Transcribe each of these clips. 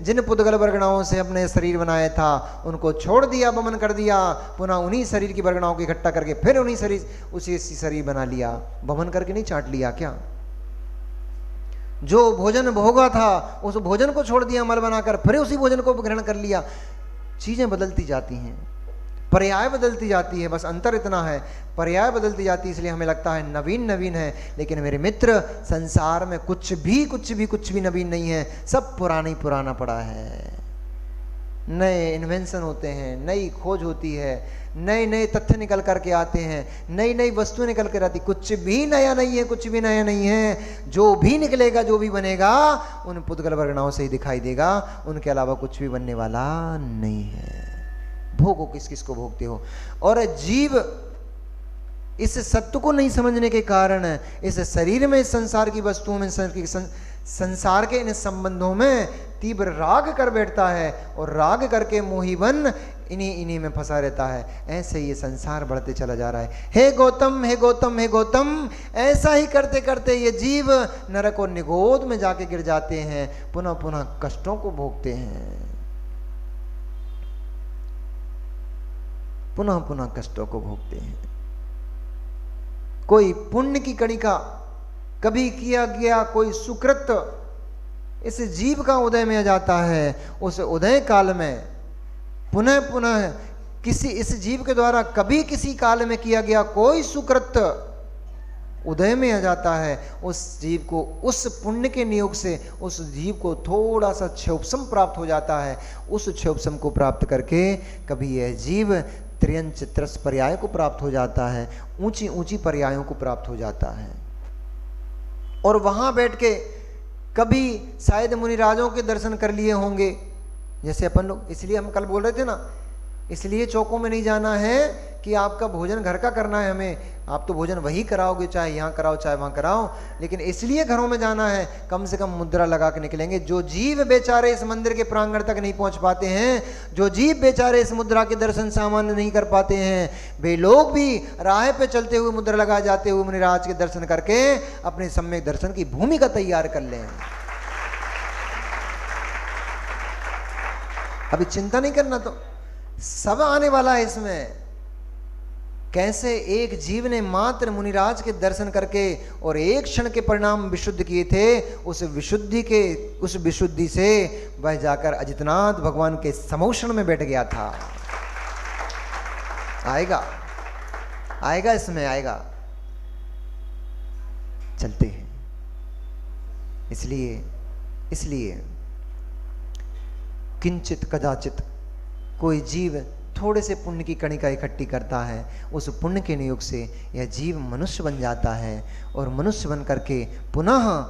जिन पुद्गल वर्गणाओं से अपने शरीर बनाया था उनको छोड़ दिया, वमन कर दिया, पुनः उन्हीं शरीर की वर्गणाओं को इकट्ठा करके फिर उन्हीं शरीर उसी शरीर बना लिया। वमन करके नहीं चाट लिया क्या? जो भोजन भोगा था उस भोजन को छोड़ दिया मल बनाकर, फिर उसी भोजन को ग्रहण कर लिया। चीजें बदलती जाती हैं, पर्याय बदलती जाती है, बस अंतर इतना है, पर्याय बदलती जाती है, इसलिए हमें लगता है नवीन नवीन है। लेकिन मेरे मित्र, संसार में कुछ भी नवीन नहीं है, सब पुराना ही पुराना पड़ा है। नए इन्वेंशन होते हैं, नई खोज होती है, नए नए तथ्य निकल करके आते हैं, नई नई वस्तुएं निकल कर आती। कुछ भी नया नहीं है, कुछ भी नया नहीं है। जो भी निकलेगा, जो भी बनेगा, उन पुद्गल वर्गणाओं से ही दिखाई देगा, उनके अलावा कुछ भी बनने वाला नहीं है। भोगो किस किस को भोगते हो। और जीव इस सत्य को नहीं समझने के कारण इस शरीर में, इस संसार की वस्तुओं में, संसार के इन संबंधों में तीव्र राग कर बैठता है और राग करके मोही बन इन्हीं में फंसा रहता है। ऐसे ये संसार बढ़ते चला जा रहा है। हे गौतम, हे गौतम, हे गौतम, ऐसा ही करते करते ये जीव नरक और निगोद में जाके गिर जाते हैं, पुनः पुनः कष्टों को भोगते हैं, पुनः पुनः कष्टों को भोगते हैं। कोई पुण्य की कणिका, कभी किया गया कोई सुकृत इस जीव का उदय में आ जाता है। उस उदय काल में पुनः पुनः इस जीव के द्वारा कभी किसी काल में किया गया कोई सुकृत उदय में आ जाता है। उस जीव को, उस पुण्य के नियोग से उस जीव को थोड़ा सा क्षोभसम प्राप्त हो जाता है। उस क्षोभसम को प्राप्त करके कभी यह जीव त्रियंच त्रस पर्याय को प्राप्त हो जाता है, ऊंची ऊंची पर्यायों को प्राप्त हो जाता है। और वहां बैठ के कभी शायद मुनिराजों के दर्शन कर लिए होंगे, जैसे अपन लोग। इसलिए हम कल बोल रहे थे ना, इसलिए चौकों में नहीं जाना है कि आपका भोजन घर का करना है हमें। आप तो भोजन वही कराओगे, चाहे यहाँ कराओ चाहे वहाँ कराओ, लेकिन इसलिए घरों में जाना है, कम से कम मुद्रा लगा के निकलेंगे। जो जीव बेचारे इस मंदिर के प्रांगण तक नहीं पहुँच पाते हैं, जो जीव बेचारे इस मुद्रा के दर्शन सामान्य नहीं कर पाते हैं, वे लोग भी राह पे चलते हुए मुद्रा लगा जाते हुए मुनिराज के दर्शन करके अपने सम्यक दर्शन की भूमिका तैयार कर लें। अभी चिंता नहीं करना, तो सब आने वाला है इसमें। कैसे एक जीव ने मात्र मुनिराज के दर्शन करके और एक क्षण के परिणाम विशुद्ध किए थे, उस विशुद्धि से वह जाकर अजितनाथ भगवान के समोषण में बैठ गया था। आएगा इसमें आएगा। चलते हैं। इसलिए किंचित कदाचित कोई जीव थोड़े से पुण्य की कणिका इकट्ठी करता है, उस पुण्य के नियोग से यह जीव मनुष्य बन जाता है और मनुष्य बन करके पुनः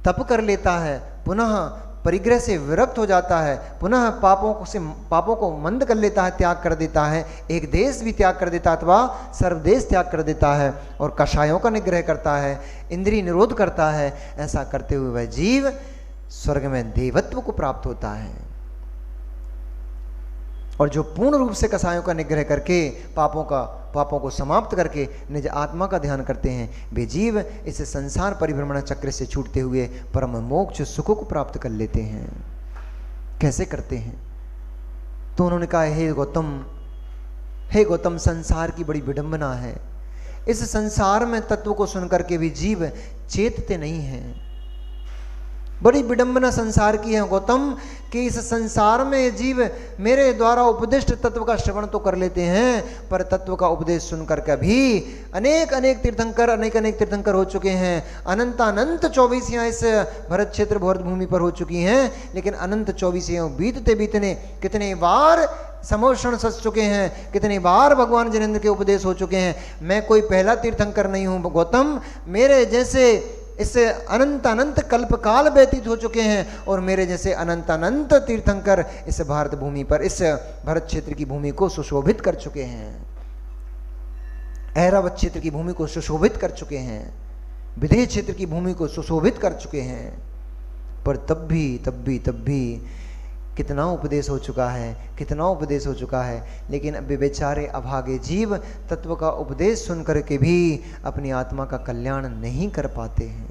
तप कर लेता है, पुनः परिग्रह से विरक्त हो जाता है, पुनः पापों को मंद कर लेता है, त्याग कर देता है, एक देश भी त्याग कर देता है अथवा सर्वदेश त्याग कर देता है और कषायों का निग्रह करता है, इंद्रिय निरोध करता है। ऐसा करते हुए वह जीव स्वर्ग में देवत्व को प्राप्त होता है। और जो पूर्ण रूप से कसायों का निग्रह करके पापों को समाप्त करके निज आत्मा का ध्यान करते हैं, वे जीव इस संसार परिभ्रमण चक्र से छूटते हुए परम मोक्ष सुखों को प्राप्त कर लेते हैं। कैसे करते हैं? तो उन्होंने कहा, हे गौतम, संसार की बड़ी विडंबना है। इस संसार में तत्व को सुनकर के भी जीव चेतते नहीं हैं। बड़ी विडंबना संसार की है गौतम, कि इस संसार में जीव मेरे द्वारा उपदिष्ट तत्व का श्रवण तो कर लेते हैं, पर तत्व का उपदेश सुनकर कभी अनेक तीर्थंकर हो चुके हैं। अनंत 24 इस भरत क्षेत्र भरत भूमि पर हो चुकी हैं, लेकिन अनंत 24 बीतने कितने बार समोषण सज चुके हैं, कितनी बार भगवान जिनेंद्र के उपदेश हो चुके हैं। मैं कोई पहला तीर्थंकर नहीं हूं गौतम, मेरे जैसे इससे अनंत कल्प काल व्यतीत हो चुके हैं और मेरे जैसे अनंत तीर्थंकर इस भारत भूमि पर, इस भरत क्षेत्र की भूमि को सुशोभित कर चुके हैं, ऐरावत क्षेत्र की भूमि को सुशोभित कर चुके हैं, विदेह क्षेत्र की भूमि को सुशोभित कर चुके हैं। पर तब भी कितना उपदेश हो चुका है, लेकिन अब बेचारे अभागे जीव तत्व का उपदेश सुन करके भी अपनी आत्मा का कल्याण नहीं कर पाते हैं।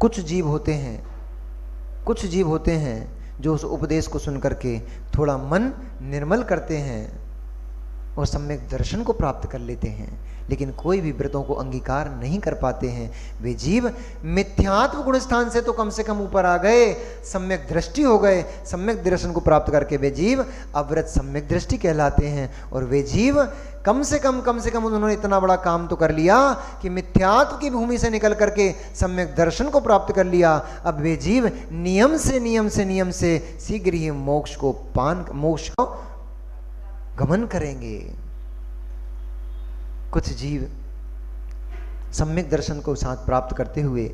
कुछ जीव होते हैं, कुछ जीव होते हैं जो उस उपदेश को सुन करके थोड़ा मन निर्मल करते हैं और सम्यक दर्शन को प्राप्त कर लेते हैं, लेकिन कोई भी व्रतों को अंगीकार नहीं कर पाते हैं। वे जीव मिथ्यात्व गुण स्थान से तो कम से कम ऊपर आ गए, सम्यक दृष्टि हो गए, सम्यक दर्शन को प्राप्त करके वे जीव अव्रत सम्यक दृष्टि कहलाते हैं। और वे जीव कम से कम उन्होंने इतना बड़ा काम तो कर लिया कि मिथ्यात्व की भूमि से निकल करके सम्यक दर्शन को प्राप्त कर लिया। अब वे जीव नियम से शीघ्र ही मोक्ष को गमन करेंगे। कुछ जीव सम्यक दर्शन को साथ प्राप्त करते हुए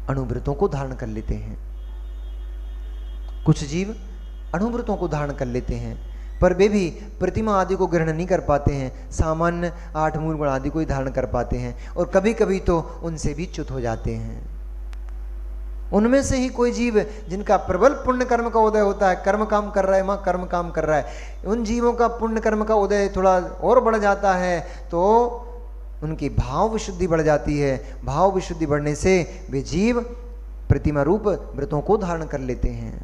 अणुव्रतों को धारण कर लेते हैं, कुछ जीव अणुव्रतों को धारण कर लेते हैं, पर वे भी प्रतिमा आदि को ग्रहण नहीं कर पाते हैं, सामान्य 8 मूल गुण आदि को ही धारण कर पाते हैं, और कभी कभी तो उनसे भी च्युत हो जाते हैं। उनमें से ही कोई जीव जिनका प्रबल पुण्य कर्म का उदय होता है, कर्म काम कर रहा है, मां कर्म काम कर रहा है, उन जीवों का पुण्य कर्म का उदय थोड़ा और बढ़ जाता है तो उनकी भाव विशुद्धि बढ़ जाती है। भाव विशुद्धि बढ़ने से वे जीव प्रतिमा रूप व्रतों को धारण कर लेते हैं।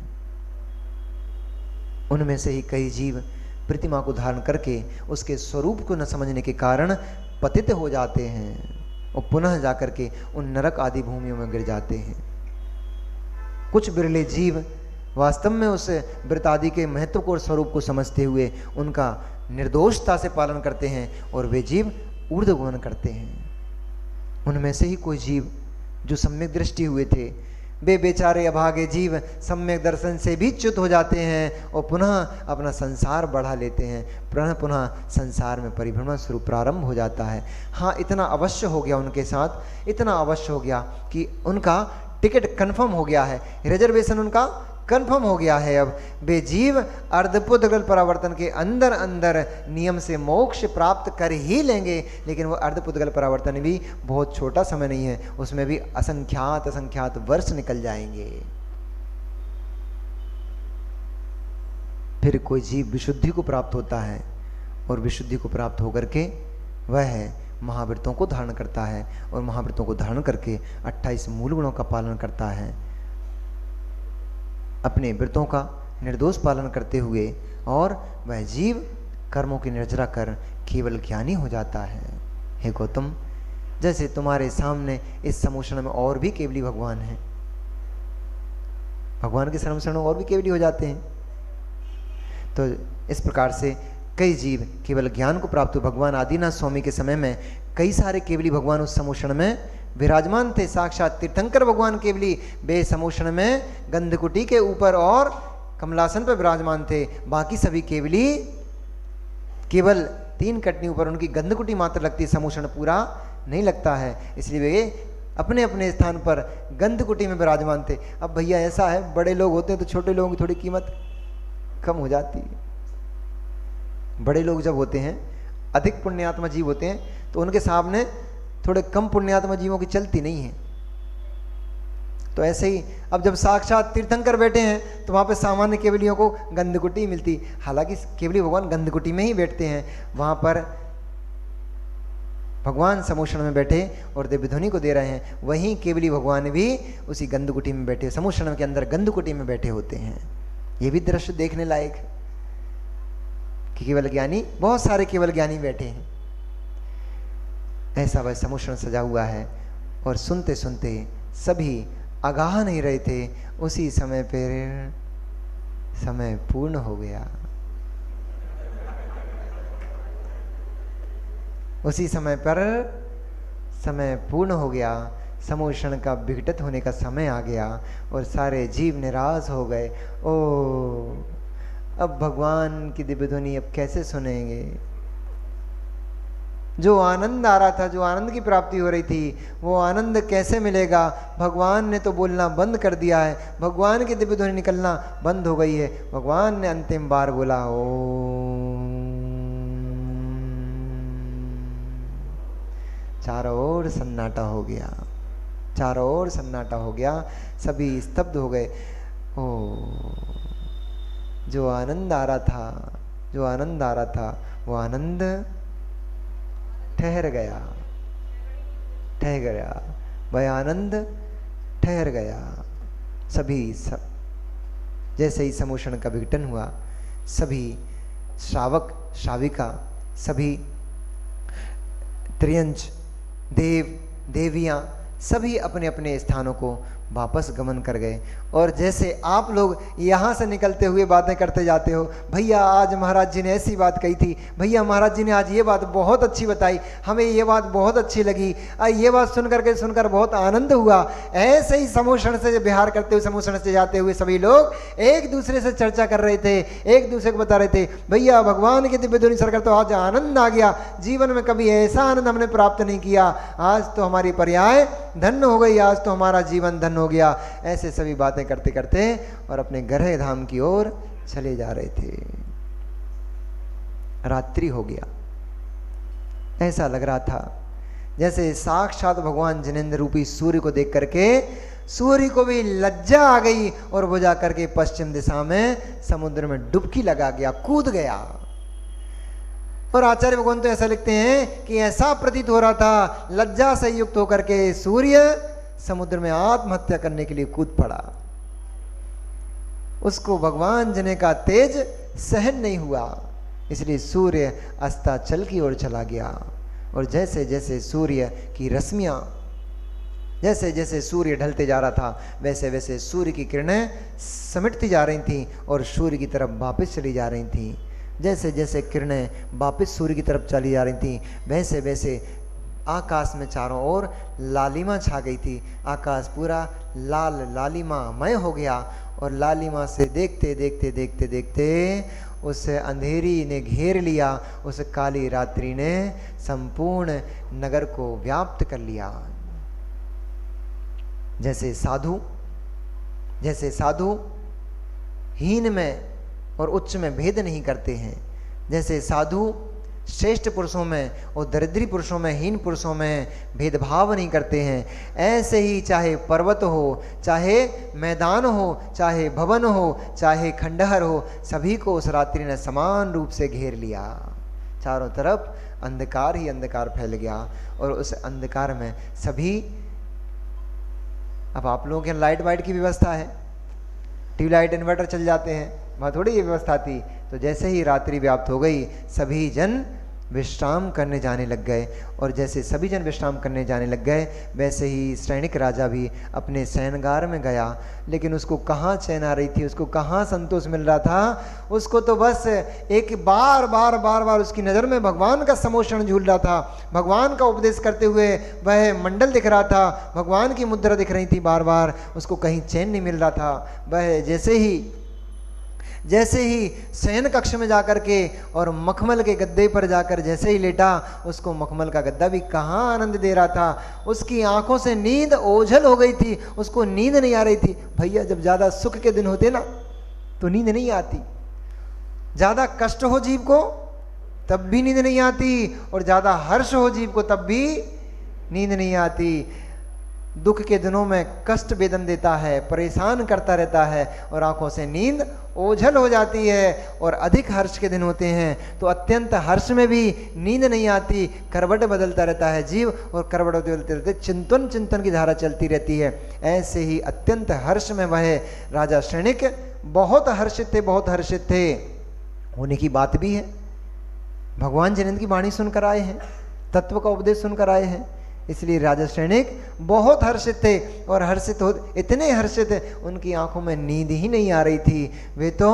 उनमें से ही कई जीव प्रतिमा को धारण करके उसके स्वरूप को न समझने के कारण पतित हो जाते हैं और पुनः जाकर के उन नरक आदि भूमियों में गिर जाते हैं। कुछ बिरले जीव वास्तव में उस व्रत आदि के महत्व को और स्वरूप को समझते हुए उनका निर्दोषता से पालन करते हैं और वे जीव ऊर्ध्वगमन करते हैं। उनमें से ही कोई जीव जो सम्यक दृष्टि हुए थे, वे बेचारे अभागे जीव सम्यक दर्शन से भी च्युत हो जाते हैं और पुनः अपना संसार बढ़ा लेते हैं, पुनः संसार में परिभ्रमण शुरू प्रारंभ हो जाता है। हाँ, इतना अवश्य हो गया उनके साथ, इतना अवश्य हो गया कि उनका टिकट कंफर्म हो गया है, रिजर्वेशन उनका कंफर्म हो गया है। अब वे जीव अर्धपुद्गल परावर्तन के अंदर अंदर नियम से मोक्ष प्राप्त कर ही लेंगे, लेकिन वो अर्धपुद्गल परावर्तन भी बहुत छोटा समय नहीं है, उसमें भी असंख्यात वर्ष निकल जाएंगे। फिर कोई जीव विशुद्धि को प्राप्त होता है और विशुद्धि को प्राप्त होकर के वह महाव्रतों को धारण करता है और महाव्रतों को धारण करके 28 मूल गुणों का पालन करता है, अपने व्रतों का निर्दोष पालन करते हुए, और वह जीव कर्मों की निर्जरा कर केवल ज्ञानी हो जाता है। हे गौतम, जैसे तुम्हारे सामने इस समूषण में और भी केवली भगवान हैं, भगवान के समूषण में और भी केवली हो जाते हैं, तो इस प्रकार से कई जीव केवल ज्ञान को प्राप्त हुए। भगवान आदिनाथ स्वामी के समय में कई सारे केवली भगवान उस समूषण में विराजमान थे। साक्षात तीर्थंकर भगवान केवली वे समूषण में गंधकुटी के ऊपर और कमलासन पर विराजमान थे। बाकी सभी केवली केवल 3 कटनी ऊपर उनकी गंधकुटी मात्र लगती है, समूषण पूरा नहीं लगता है, इसलिए वे अपने अपने स्थान पर गंधकुटी में विराजमान थे। अब भैया ऐसा है, बड़े लोग होते हैं तो छोटे लोगों की थोड़ी कीमत कम हो जाती है। बड़े लोग जब होते हैं, अधिक पुण्यात्मा जीव होते हैं, तो उनके सामने थोड़े कम पुण्यात्मा जीवों की चलती नहीं है। तो ऐसे ही अब जब साक्षात तीर्थंकर बैठे हैं तो वहाँ पे सामान्य केवलियों को गंधकुटी मिलती, हालांकि केवली भगवान गंधकुटी में ही बैठते हैं, वहाँ पर भगवान समूषण में बैठे और दिव्य ध्वनि को दे रहे हैं, वहीं केवली भगवान भी उसी गंधकुटी में बैठे, समूषण के अंदर गंधकुटी में बैठे होते हैं। ये भी दृश्य देखने लायक है कि केवल ज्ञानी, बहुत सारे केवल ज्ञानी बैठे हैं, ऐसा वह समूषण सजा हुआ है। और सुनते सुनते सभी आगाह नहीं रहे थे, उसी समय पर समय पूर्ण हो गया, उसी समय पर समय पूर्ण हो गया, समूषण का विघटित होने का समय आ गया और सारे जीव निराश हो गए। ओ, अब भगवान की दिव्य ध्वनि अब कैसे सुनेंगे? जो आनंद आ रहा था, जो आनंद की प्राप्ति हो रही थी, वो आनंद कैसे मिलेगा? भगवान ने तो बोलना बंद कर दिया है, भगवान की दिव्य ध्वनि निकलना बंद हो गई है। भगवान ने अंतिम बार बोला ओम, चारों ओर सन्नाटा हो गया, चारों ओर सन्नाटा हो गया, सभी स्तब्ध हो गए। ओ, जो आनंद आ रहा था, जो आनंद आ रहा था, वो आनंद ठहर गया, ठहर गया। वह आनंद ठहर गया। सभी सब जैसे ही समोषण का विघटन हुआ, सभी श्रावक श्राविका, सभी त्रियंच देव देवियां सभी अपने अपने स्थानों को वापस गमन कर गए। और जैसे आप लोग यहाँ से निकलते हुए बातें करते जाते हो, भैया आज महाराज जी ने ऐसी बात कही थी, भैया महाराज जी ने आज ये बात बहुत अच्छी बताई, हमें ये बात बहुत अच्छी लगी, ये बात सुनकर बहुत आनंद हुआ। ऐसे ही समोषण से विहार करते हुए, समोषण से जाते हुए सभी लोग एक दूसरे से चर्चा कर रहे थे, एक दूसरे को बता रहे थे, भैया भगवान की दिव्य धुनी सरकार तो आज आनंद आ गया, जीवन में कभी ऐसा आनंद हमने प्राप्त नहीं किया, आज तो हमारी पर्याय धन्य हो गई, आज तो हमारा जीवन धन्य हो गया। ऐसे सभी बातें करते करते और अपने गृह धाम की ओर चले जा रहे थे। रात्रि हो गया। ऐसा लग रहा था जैसे साक्षात भगवान जिनेंद्र रूपी सूर्य को देख करके सूर्य को भी लज्जा आ गई और वो जा करके पश्चिम दिशा में समुद्र में डुबकी लगा गया, कूद गया। और आचार्य भगवान तो ऐसा लिखते हैं कि ऐसा प्रतीत हो रहा था लज्जा से युक्त होकर के सूर्य समुद्र में आत्महत्या करने के लिए कूद पड़ा। उसको भगवान जने का तेज सहन नहीं हुआ, इसलिए सूर्य अस्ताचल की ओर चला गया। और जैसे जैसे सूर्य की रश्मियां, जैसे जैसे सूर्य ढलते जा रहा था, वैसे वैसे सूर्य की किरणें समिटती जा रही थीं और सूर्य की तरफ वापस चली जा रही थीं। जैसे जैसे किरणें वापस सूर्य की तरफ चली जा रही थीं, वैसे वैसे आकाश में चारों ओर लालिमा छा गई थी। आकाश पूरा लाल लालिमामय हो गया और लालिमा से देखते देखते देखते देखते उस अंधेरी ने घेर लिया, उस काली रात्रि ने संपूर्ण नगर को व्याप्त कर लिया। जैसे साधु हीन में और उच्च में भेद नहीं करते हैं, जैसे साधु श्रेष्ठ पुरुषों में और दरिद्री पुरुषों में, हीन पुरुषों में भेदभाव नहीं करते हैं, ऐसे ही चाहे पर्वत हो, चाहे मैदान हो, चाहे भवन हो, चाहे खंडहर हो, सभी को उस रात्रि ने समान रूप से घेर लिया। चारों तरफ अंधकार ही अंधकार फैल गया और उस अंधकार में सभी, अब आप लोगों के लाइट वाइट की व्यवस्था है, ट्यूबलाइट इन्वर्टर चल जाते हैं, वहाँ थोड़ी ये व्यवस्था थी। तो जैसे ही रात्रि व्याप्त हो गई, सभी जन विश्राम करने जाने लग गए। और जैसे सभी जन विश्राम करने जाने लग गए, वैसे ही सैनिक राजा भी अपने शयनगार में गया। लेकिन उसको कहाँ चैन आ रही थी, उसको कहाँ संतोष मिल रहा था, उसको तो बस एक बार बार उसकी नज़र में भगवान का समोषण झूल रहा था, भगवान का उपदेश करते हुए वह मंडल दिख रहा था, भगवान की मुद्रा दिख रही थी बार बार, उसको कहीं चैन नहीं मिल रहा था। वह जैसे ही शयन कक्ष में जाकर के और मखमल के गद्दे पर जाकर जैसे ही लेटा, उसको मखमल का गद्दा भी कहाँ आनंद दे रहा था। उसकी आंखों से नींद ओझल हो गई थी, उसको नींद नहीं आ रही थी। भैया जब ज़्यादा सुख के दिन होते ना तो नींद नहीं आती, ज़्यादा कष्ट हो जीव को तब भी नींद नहीं आती, और ज़्यादा हर्ष हो जीव को तब भी नींद नहीं आती। दुख के दिनों में कष्ट वेदन देता है, परेशान करता रहता है और आंखों से नींद ओझल हो जाती है। और अधिक हर्ष के दिन होते हैं तो अत्यंत हर्ष में भी नींद नहीं आती, करवट बदलता रहता है जीव, और करवट बदलते रहते चिंतन की धारा चलती रहती है। ऐसे ही अत्यंत हर्ष में वह राजा शयनिक बहुत हर्षित थे। होने की बात भी है, भगवान जिनेंद्र की वाणी सुनकर आए हैं, तत्व का उपदेश सुनकर आए हैं, इसलिए राजा शयनिक बहुत हर्षित थे। और इतने हर्षित उनकी आंखों में नींद ही नहीं आ रही थी। वे तो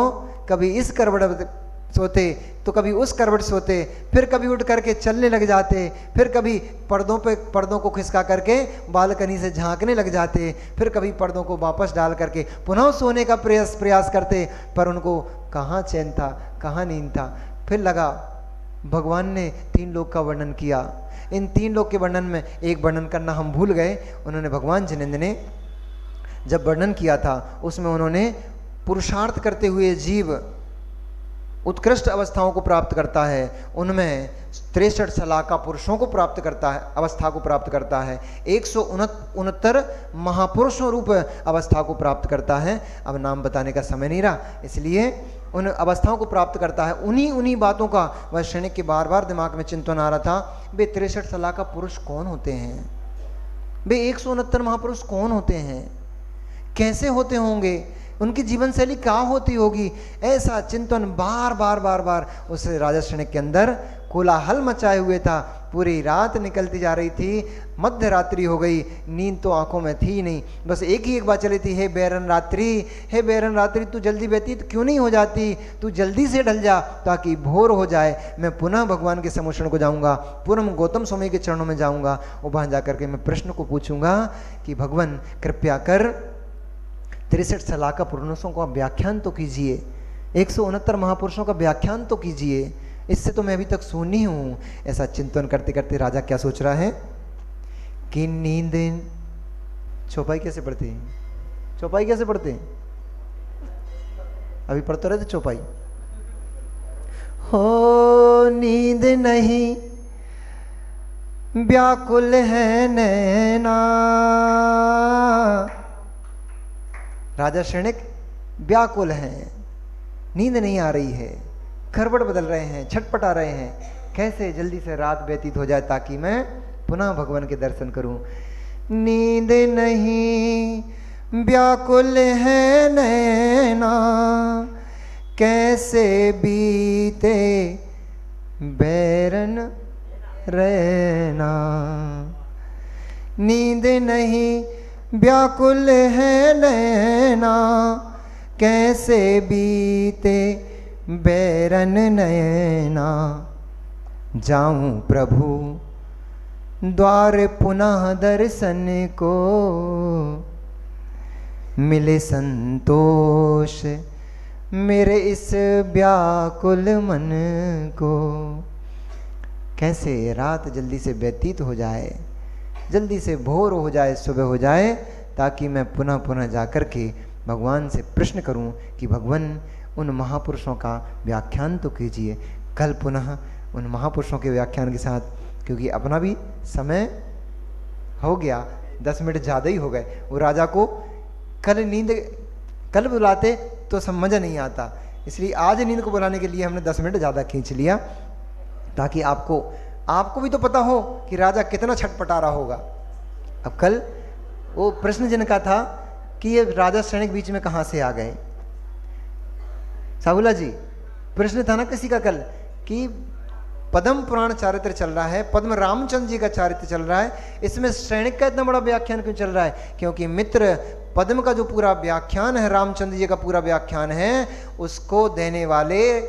कभी इस करवट सोते तो कभी उस करवट सोते, फिर कभी उठ करके चलने लग जाते, फिर कभी पर्दों को खिसका करके बालकनी से झांकने लग जाते, फिर कभी पर्दों को वापस डाल करके पुनः सोने का प्रयास करते। पर उनको कहाँ चैन था, कहाँ नींद था। फिर लगा भगवान ने 3 लोक का वर्णन किया, इन 3 लोक के वर्णन में एक वर्णन करना हम भूल गए। उन्होंने भगवान जिनेंद्र ने जब वर्णन किया था उसमें उन्होंने पुरुषार्थ करते हुए जीव उत्कृष्ट अवस्थाओं को प्राप्त करता है, उनमें 63 सलाका पुरुषों को प्राप्त करता है, अवस्था को प्राप्त करता है, 169 महापुरुषों रूप अवस्था को प्राप्त करता है। अब नाम बताने का समय नहीं रहा, इसलिए उन अवस्थाओं को प्राप्त करता है। उन्हीं बातों का वह शयनिक के बार दिमाग में चिंतन आ रहा था। वे 63 सलाका पुरुष कौन होते हैं, वे 169 महापुरुष कौन होते हैं, कैसे होते होंगे, उनकी जीवन शैली क्या होती होगी, ऐसा चिंतन बार बार बार बार उस राजा शृणिक के अंदर कोलाहल मचाए हुए था। पूरी रात निकलती जा रही थी, मध्य रात्रि हो गई, नींद तो आंखों में थी नहीं, बस एक ही एक बात चली थी, हे बैरन रात्रि, हे बैरन रात्रि, तू जल्दी व्यतीत क्यों नहीं हो जाती, तू जल्दी से ढल जा ताकि भोर हो जाए, मैं पुनः भगवान के सम्मुखन को जाऊंगा, पुनः गौतम स्वामी के चरणों में जाऊंगा और वहां जाकर के मैं प्रश्न को पूछूंगा कि भगवान कृपया कर 63 सलाका पुरुषों का व्याख्यान तो कीजिए, 169 महापुरुषों का व्याख्यान तो कीजिए, इससे तो मैं अभी तक सुनी हूं। ऐसा चिंतन करते करते राजा क्या सोच रहा है कि नींद, चौपाई कैसे पढ़ते हैं, चौपाई कैसे पढ़ते हैं, अभी पढ़ते रहे थे चौपाई, हो नींद नहीं व्याकुल है नैना, राजा शृणिक व्याकुल हैं, नींद नहीं आ रही है, खरबड़ बदल रहे हैं, छटपटा रहे हैं, कैसे जल्दी से रात व्यतीत हो जाए ताकि मैं पुनः भगवान के दर्शन करूं। नींद नहीं व्याकुल है नैना, कैसे बीते बैरन रहना, नींद नहीं व्याकुल है नैना, कैसे बीते बैरन नैना, जाऊं प्रभु द्वार पुनः दर्शन को, मिले संतोष मेरे इस व्याकुल मन को। कैसे रात जल्दी से व्यतीत हो जाए, जल्दी से भोर हो जाए, सुबह हो जाए, ताकि मैं पुनः पुनः जाकर के भगवान से प्रश्न करूं कि भगवान उन महापुरुषों का व्याख्यान तो कीजिए। कल पुनः उन महापुरुषों के व्याख्यान के साथ, क्योंकि अपना भी समय हो गया, 10 मिनट ज़्यादा ही हो गए। वो राजा को कल बुलाते तो समझ नहीं आता, इसलिए आज नींद को बुलाने के लिए हमने 10 मिनट ज़्यादा खींच लिया, ताकि आपको भी तो पता हो कि राजा कितना छटपटा रहा होगा। अब कल वो प्रश्न जिनका था कि ये राजा शृणिक बीच में कहाँ से आ गए, साहुला जी प्रश्न था ना किसी का कल कि पद्म पुराण चारित्र चल रहा है, पद्म रामचंद्र जी का चारित्र चल रहा है, इसमें शृणिक का इतना बड़ा व्याख्यान क्यों चल रहा है? क्योंकि मित्र पद्म का जो पूरा व्याख्यान है, रामचंद्र जी का पूरा व्याख्यान है, उसको देने वाले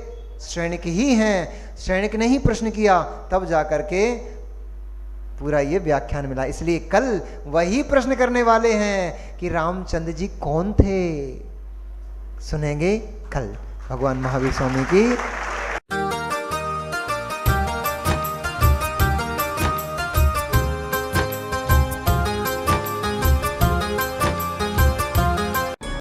शृणिक ही हैं। शृणिक ने ही प्रश्न किया, तब जाकर के पूरा ये व्याख्यान मिला। इसलिए कल वही प्रश्न करने वाले हैं कि रामचंद्र जी कौन थे, सुनेंगे कल। भगवान महावीर स्वामी की